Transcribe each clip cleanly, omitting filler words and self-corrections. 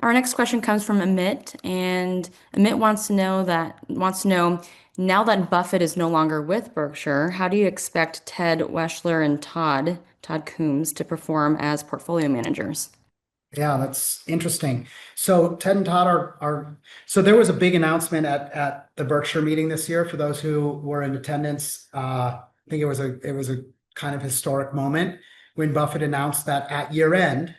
Our next question comes from Amit, and Amit wants to know now that Buffett is no longer with Berkshire, how do you expect Ted Weschler and Todd Coombs to perform as portfolio managers? Yeah, that's interesting. So Ted and Todd are so there was a big announcement at the Berkshire meeting this year. For those who were in attendance, I think it was a kind of historic moment when Buffett announced that at year end,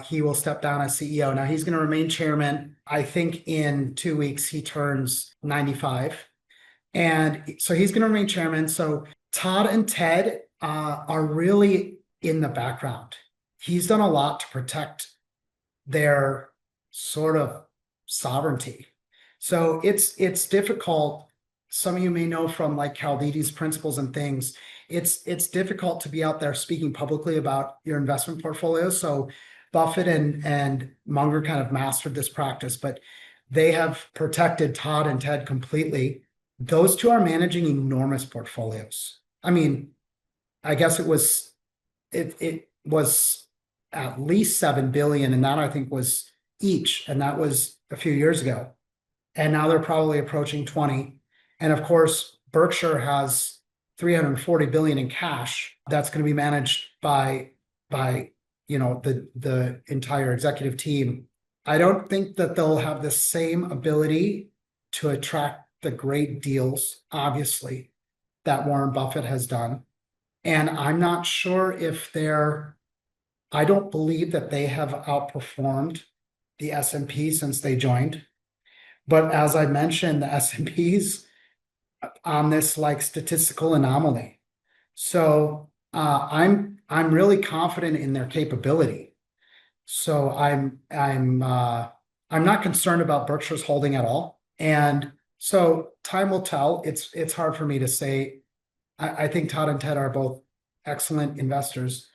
he will step down as CEO. Now he's going to remain chairman. I think in 2 weeks he turns 95, and so he's going to remain chairman. So Todd and Ted are really in the background. He's done a lot to protect their sort of sovereignty. So it's difficult. Some of you may know from like Chaldedes principles and things. It's difficult to be out there speaking publicly about your investment portfolio. So Buffett and Munger kind of mastered this practice, but they have protected Todd and Ted completely. Those two are managing enormous portfolios. I mean, I guess it was at least 7 billion, and that I think was each, and that was a few years ago. And now they're probably approaching 20. And of course, Berkshire has 340 billion in cash that's going to be managed by the entire executive team. I don't think that they'll have the same ability to attract the great deals, obviously, that Warren Buffett has done. And I'm not sure if I don't believe that they have outperformed the S&P since they joined. But as I mentioned, the S&P's on this like statistical anomaly. So I'm really confident in their capability. So I'm not concerned about Berkshire's holding at all. And so time will tell. It's hard for me to say. I think Todd and Ted are both excellent investors,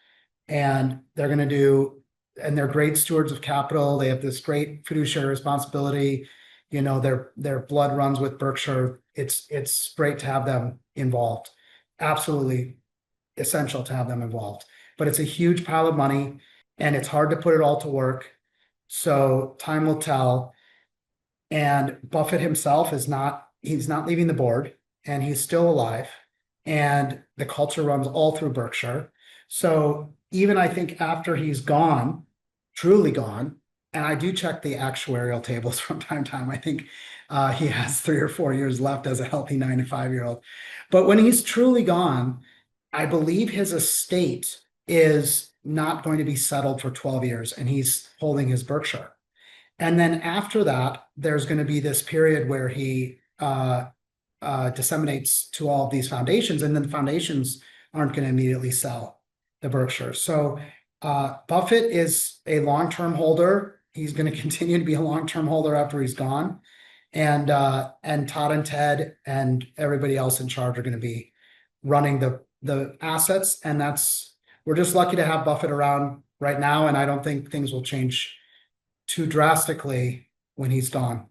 and they're going to do, and they're great stewards of capital. They have this great fiduciary responsibility. Their blood runs with Berkshire. It's great to have them involved. Absolutely essential to have them involved. But it's a huge pile of money, and it's hard to put it all to work. So time will tell. And Buffett himself he's not leaving the board, and he's still alive. And the culture runs all through Berkshire. So even I think after he's gone, truly gone, and I do check the actuarial tables from time to time. I think he has 3 or 4 years left as a healthy 95-year-old. But when he's truly gone, I believe his estate is not going to be settled for 12 years, and he's holding his Berkshire. And then after that, there's going to be this period where he disseminates to all of these foundations, and then the foundations aren't going to immediately sell the Berkshire. So Buffett is a long-term holder. He's going to continue to be a long-term holder after he's gone. And Todd and Ted and everybody else in charge are going to be running the assets. And we're just lucky to have Buffett around right now. And I don't think things will change too drastically when he's gone.